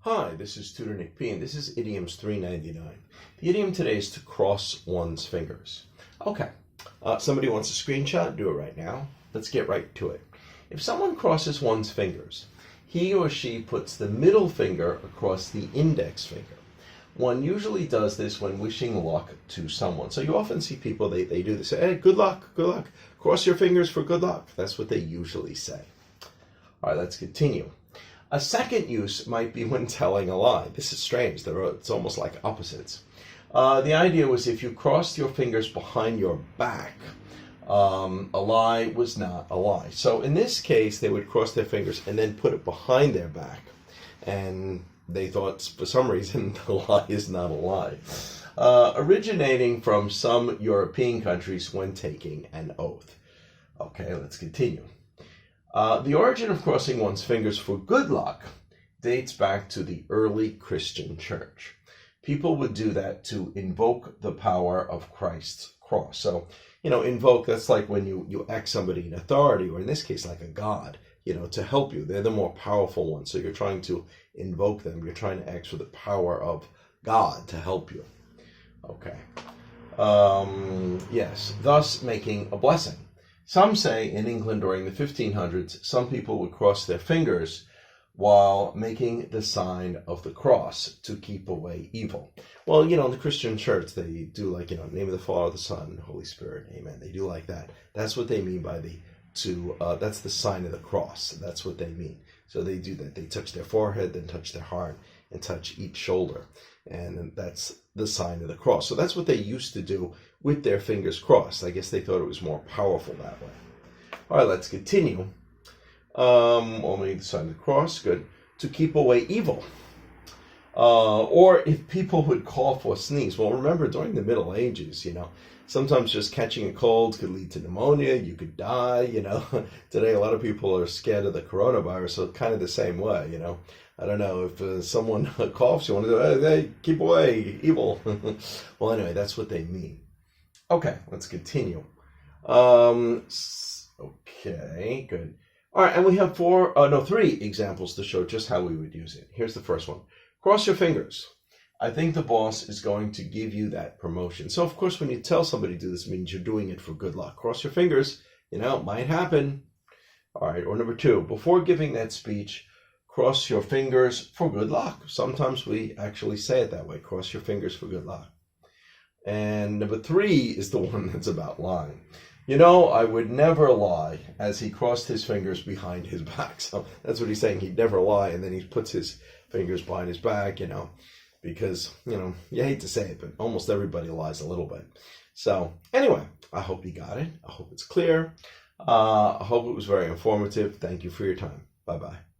Hi, this is Tutor Nick P, and this is Idioms 399. The idiom today is to cross one's fingers. Okay, somebody wants a screenshot? Do it right now. Let's get right to it. If someone crosses one's fingers, he or she puts the middle finger across the index finger. One usually does this when wishing luck to someone. So you often see people, they do this. Hey, good luck, cross your fingers for good luck. That's what they usually say. All right, let's continue. A second use might be when telling a lie. This is strange. It's almost like opposites. The idea was if you crossed your fingers behind your back, a lie was not a lie. So in this case, they would cross their fingers and then put it behind their back. And they thought, for some reason, the lie is not a lie. Originating from some European countries when taking an oath. Okay, let's continue. The origin of crossing one's fingers for good luck dates back to the early Christian church. People would do that to invoke the power of Christ's cross. So, invoke, that's like when you ask somebody in authority, or in this case, like a god, to help you. They're the more powerful ones. So you're trying to invoke them. You're trying to ask for the power of God to help you. Okay. Yes, thus making a blessing. Some say in England during the 1500s, some people would cross their fingers while making the sign of the cross to keep away evil. Well, in the Christian church, they do like, name of the Father, the Son, Holy Spirit, amen. They do like that. That's what they mean by that's the sign of the cross. That's what they mean. So they do that. They touch their forehead, then touch their heart, and touch each shoulder. And that's the sign of the cross. So that's what they used to do with their fingers crossed. I guess they thought it was more powerful that way. All right, let's continue. Only the sign of the cross, good. To keep away evil. Or if people would cough or sneeze. Well, remember, during the Middle Ages, sometimes just catching a cold could lead to pneumonia. You could die, Today, a lot of people are scared of the coronavirus, so kind of the same way, I don't know, if someone coughs, you want to do, hey, keep away, evil. Well, anyway, that's what they mean. Okay, let's continue. Okay, good. All right, and we have 3 examples to show just how we would use it. Here's the first one. Cross your fingers. I think the boss is going to give you that promotion. So, of course, when you tell somebody to do this, it means you're doing it for good luck. Cross your fingers. It might happen. All right, or number 2, before giving that speech, cross your fingers for good luck. Sometimes we actually say it that way. Cross your fingers for good luck. And number 3 is the one that's about lying. I would never lie, as he crossed his fingers behind his back. So that's what he's saying. He'd never lie, and then he puts his fingers behind his back, because, you hate to say it, but almost everybody lies a little bit. So anyway, I hope you got it. I hope it's clear. I hope it was very informative. Thank you for your time. Bye-bye.